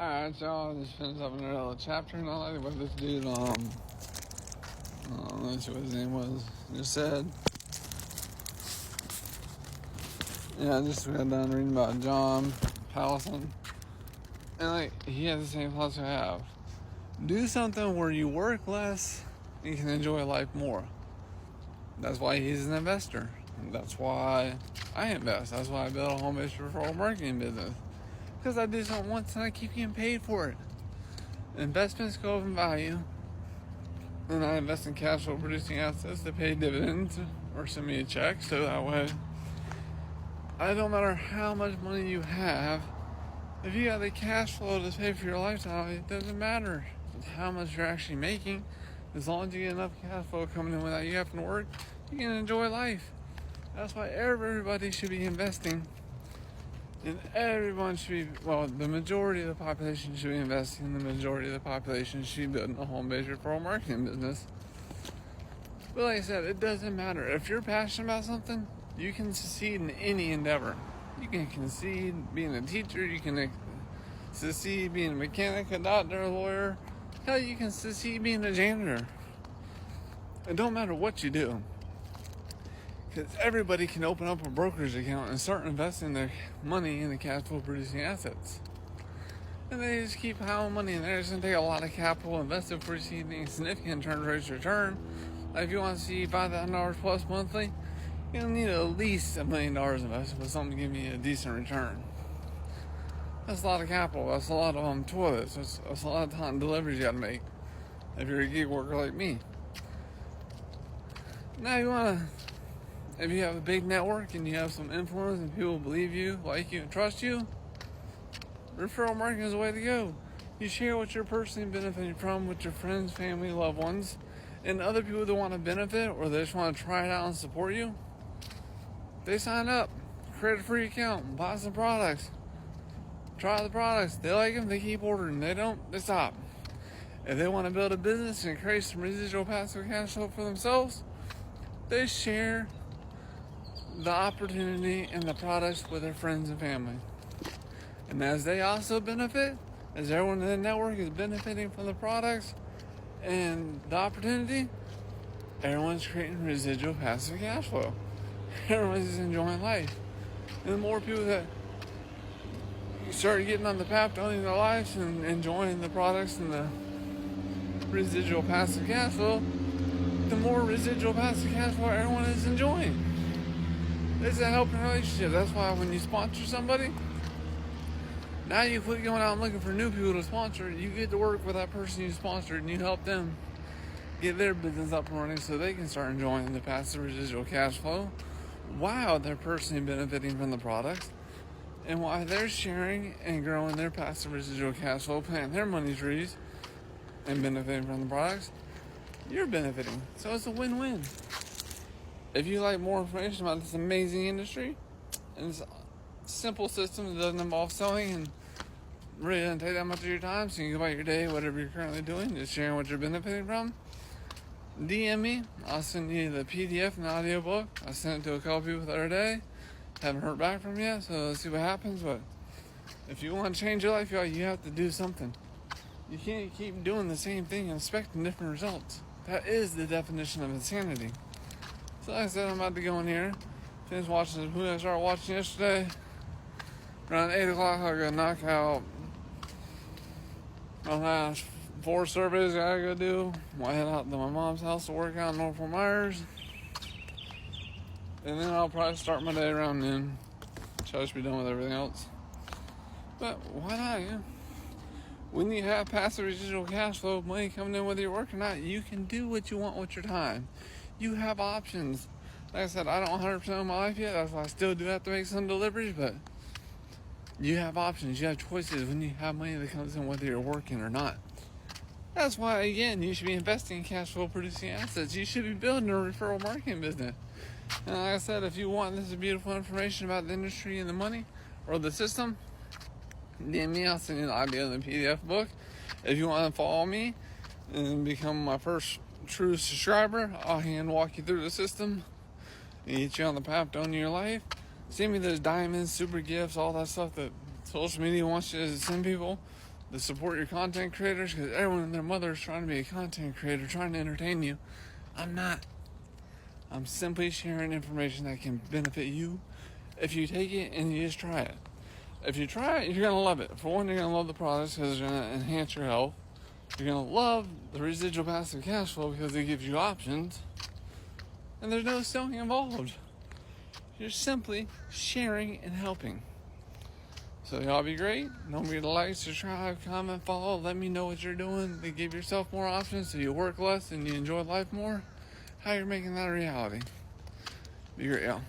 Alright, y'all, just finished up another chapter, and I like what this dude, let's see what his name was, just said. Yeah, I just got done reading about John Pallison, and he has the same philosophy I have. Do something where you work less, and you can enjoy life more. That's why he's an investor. That's why I invest. That's why I built a home-based referral marketing business. Because I do something once and I keep getting paid for it. Investments go up in value, and I invest in cash flow producing assets that pay dividends or send me a check, so that way it don't matter how much money you have, if you got the cash flow to pay for your lifestyle, it doesn't matter how much you're actually making. As long as you get enough cash flow coming in without you having to work, you can enjoy life. That's why everybody should be investing. And everyone should be, the majority of the population should be investing. The majority of the population should be building a home-based referral marketing business. But like I said, it doesn't matter. If you're passionate about something, you can succeed in any endeavor. You can succeed being a teacher. You can succeed being a mechanic, a doctor, a lawyer. Hell, you can succeed being a janitor. It don't matter what you do. Because everybody can open up a brokerage account and start investing their money in the cash flow producing assets. And they just keep piling money in there. It's going to take a lot of capital invested before you see any significant rates of return. Like if you want to see $5,000 plus monthly, you'll need at least $1 million invested with something to give you a decent return. That's a lot of capital. That's a lot of toilets. That's a lot of time deliveries you got to make if you're a gig worker like me. Now if you have a big network and you have some influence and people believe you, like you, and trust you, referral marketing is the way to go. You share what you're personally benefiting from with your friends, family, loved ones, and other people that want to benefit or they just want to try it out and support you. They sign up, create a free account, buy some products, try the products. They like them, they keep ordering. They don't, they stop. If they want to build a business and create some residual passive cash flow for themselves, they share the opportunity and the products with their friends and family. And as they also benefit, as everyone in the network is benefiting from the products and the opportunity, everyone's creating residual passive cash flow. Everyone's just enjoying life. And the more people that start getting on the path to owning their lives and enjoying the products and the residual passive cash flow, the more residual passive cash flow everyone is enjoying. It's a helping relationship. That's why when you sponsor somebody, now you quit going out and looking for new people to sponsor. You get to work with that person you sponsored and you help them get their business up and running so they can start enjoying the passive residual cash flow while they're personally benefiting from the products, and while they're sharing and growing their passive residual cash flow, planting their money trees and benefiting from the products, you're benefiting. So it's a win-win. If you like more information about this amazing industry and this simple system that doesn't involve selling and really doesn't take that much of your time, so you can go about your day, whatever you're currently doing, just sharing what you're benefiting from, DM me. I'll send you the PDF and the audiobook. I sent it to a couple people the other day. Haven't heard back from you yet, so let's see what happens. But if you want to change your life, you have to do something. You can't keep doing the same thing and expecting different results. That is the definition of insanity. So like I said, I'm about to go in here, finish watching who I started watching yesterday. Around 8 o'clock, I'll go knock out my last 4 surveys I gotta go do. I'll head out to my mom's house to work out in North Fort Myers. And then I'll probably start my day around noon. So I should be done with everything else. But why not, yeah? When you have passive residual cash flow, money coming in whether you're working or not, you can do what you want with your time. You have options. Like I said, I don't 100% of my life yet. That's why I still do have to make some deliveries, but you have options. You have choices when you have money that comes in whether you're working or not. That's why, again, you should be investing in cash flow producing assets. You should be building a referral marketing business. And like I said, if you want this beautiful information about the industry and the money or the system, DM me. I'll send you the audio and the PDF book. If you want to follow me and become my first true subscriber, I'll hand walk you through the system and get you on the path to owning your life. Send me those diamonds, super gifts, all that stuff that social media wants you to send people. to support your content creators, because everyone and their mother is trying to be a content creator, trying to entertain you. I'm not. I'm simply sharing information that can benefit you if you take it and you just try it. If you try it, you're going to love it. For one, you're going to love the products because they're going to enhance your health. You're going to love the residual passive cash flow because it gives you options. And there's no selling involved. You're simply sharing and helping. So y'all be great. Don't forget to like, subscribe, comment, follow. Let me know what you're doing to give yourself more options so you work less and you enjoy life more. How you're making that a reality. Be great, y'all.